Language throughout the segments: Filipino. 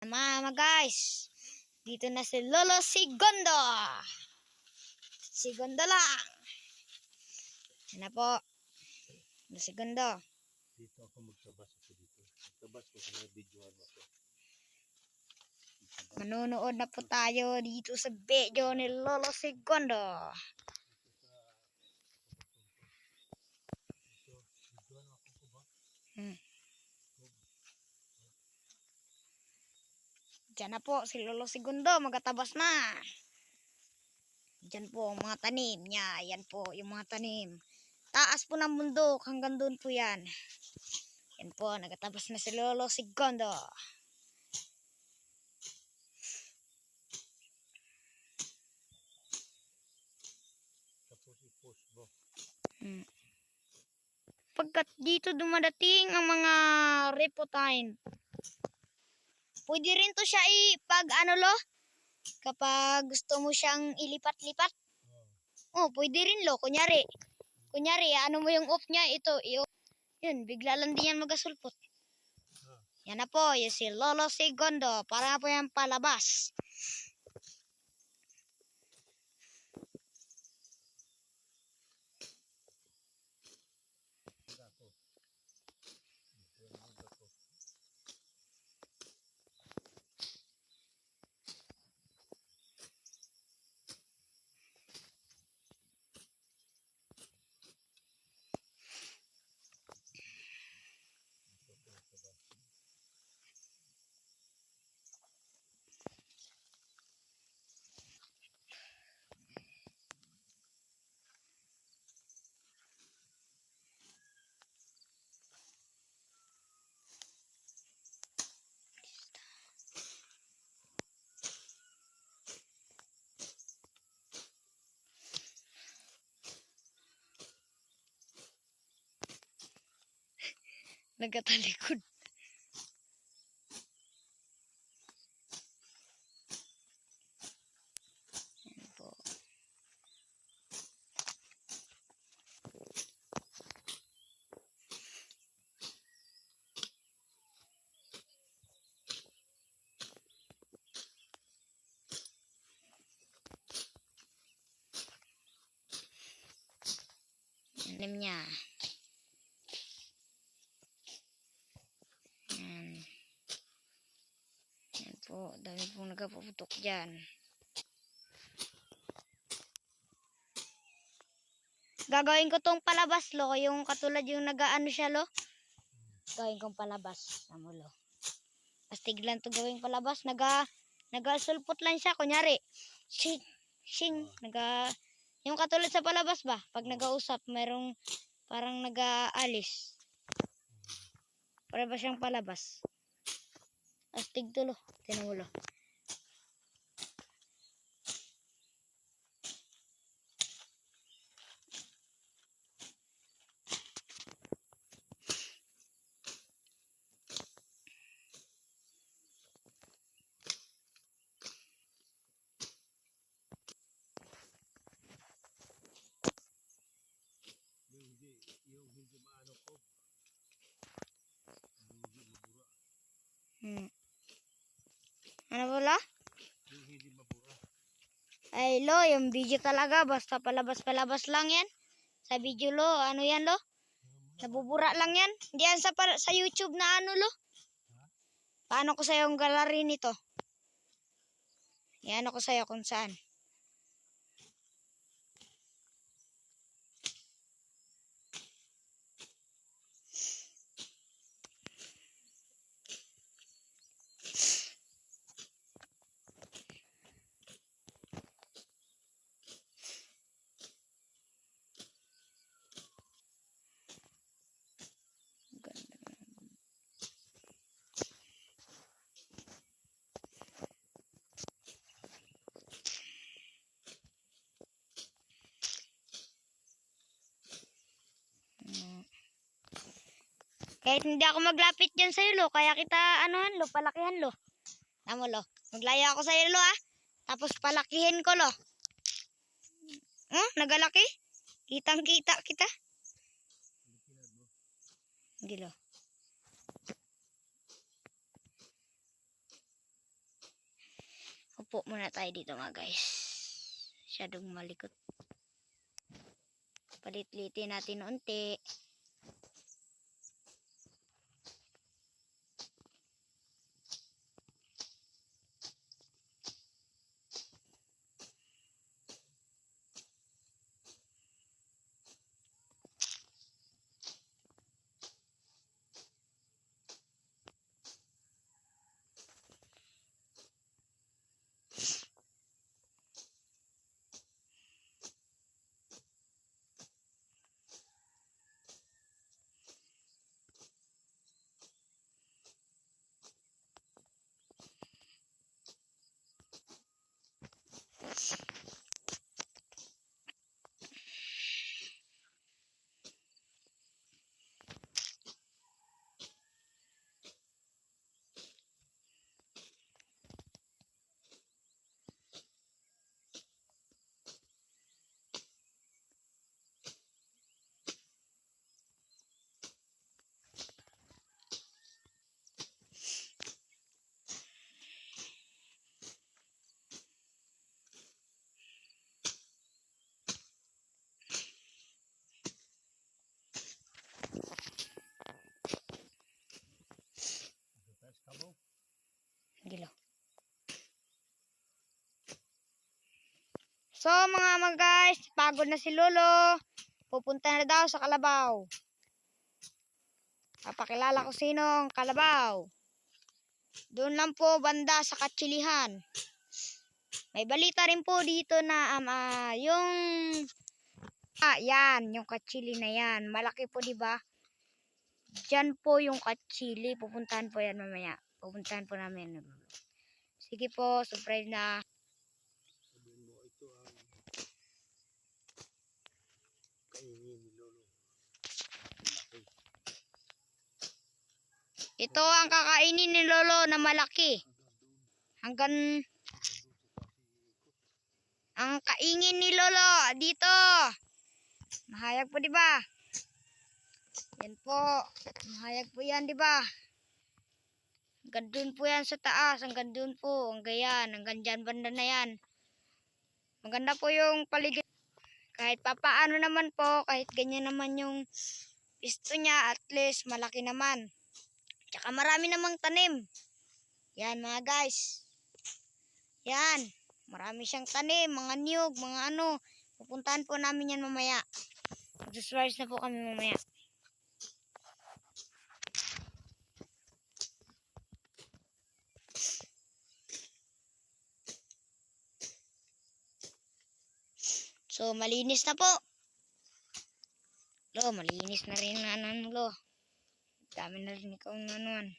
Mga guys, dito na si Lolo Segundo. Segundo lang. Yan na po. Lolo Segundo. Dito ako magtabas ako dito. Magtabas ko sa mga videohan mo ako. Manonood na po tayo dito sa video ni Lolo Segundo. Videohan mo ako ko ba? Diyan na po si Lolo Segundo. Magatabas na. Diyan po ang mga tanim niya. Yan po yung mga tanim. Taas po ng bundok. Hanggang doon po yan. Yan po. Nagatabas na si Lolo Segundo. Tapos i-post mo. Pagkat dito dumadating ang mga repotine. Pwede rin to siya pag kapag gusto mo siyang ilipat-lipat. Oh, pwede rin lo. Kunyari, ano mo yung off niya, ito, yun, bigla lang din yan magasulpot. Yan na po, yung si Lolo Segundo. Para po yan palabas. Nagkatalikod. Yan po. Anim niya. Yan po, dami pong nagpaputok dyan. Gagawin ko tong palabas lo, yung katulad yung nagaano siya lo. Gawin kong palabas, amo lo. Astig lang to gawing palabas, nagasulpot lang siya, kunyari. Yung katulad sa palabas ba, pag nagausap, merong parang nagaalis. Para ba siyang palabas? Astig to lo, tinan mo lo. Yung hindi maano ko. Yung hindi mabura. Ano wala? Yung hindi mabura. Ay lo, yung video talaga, basta palabas-palabas lang yan. Sa video lo, ano yan lo? Nabubura lang yan. Hindi yan sa YouTube na ano lo. Paano ko sa'yo yung gallery nito? Yan ako sa'yo kung saan. Kahit hindi ako maglapit dyan sa'yo lo, kaya kita anuhan lo, palakihan lo. Tama lo, maglaya ako sa'yo lo tapos palakihin ko lo. Nagalaki? Kitang-kita kita. Hindi lo. Upo muna tayo dito mga guys. Masyadong malikot. Palit-litin natin unti. Gilo. So mga guys, pagod na si Lolo. Pupunta na daw sa Kalabaw. Papakilala ko sino ang Kalabaw. Doon lang po banda sa Katsilihan. May balita rin po dito na yung yan, yung Katsili na yan. Malaki po, di ba? Diyan po yung Katsili. Pupuntahan po yan mamaya. Pupuntahan po namin. Sige po, surprise na. Sabihin mo, ito ang kaingin ni Lolo. Malaki. Ito ang kakainin ni Lolo na malaki. Hanggang ang kaingin ni Lolo dito. Mahayag po, di ba? Yan po. Mahayag po yan, di ba? Hanggang doon po yan sa taas. Hanggang doon po. Hanggang yan. Hanggang dyan banda na yan. Maganda po yung paligid. Kahit papaano naman po. Kahit ganyan naman yung pisto niya. At least malaki naman. Tsaka marami namang tanim. Yan mga guys. Yan. Marami siyang tanim. Mga niyog. Mga ano. Pupuntahan po namin yan mamaya. Mag-surprise na po kami mamaya. So, malinis na po. Lo, malinis na rin na ano, lo. Dami na rin ikaw na anuan.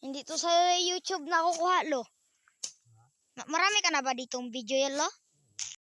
Hindi to sa YouTube nakukuha, lo. Marami ka na ba ditong video yan, lo?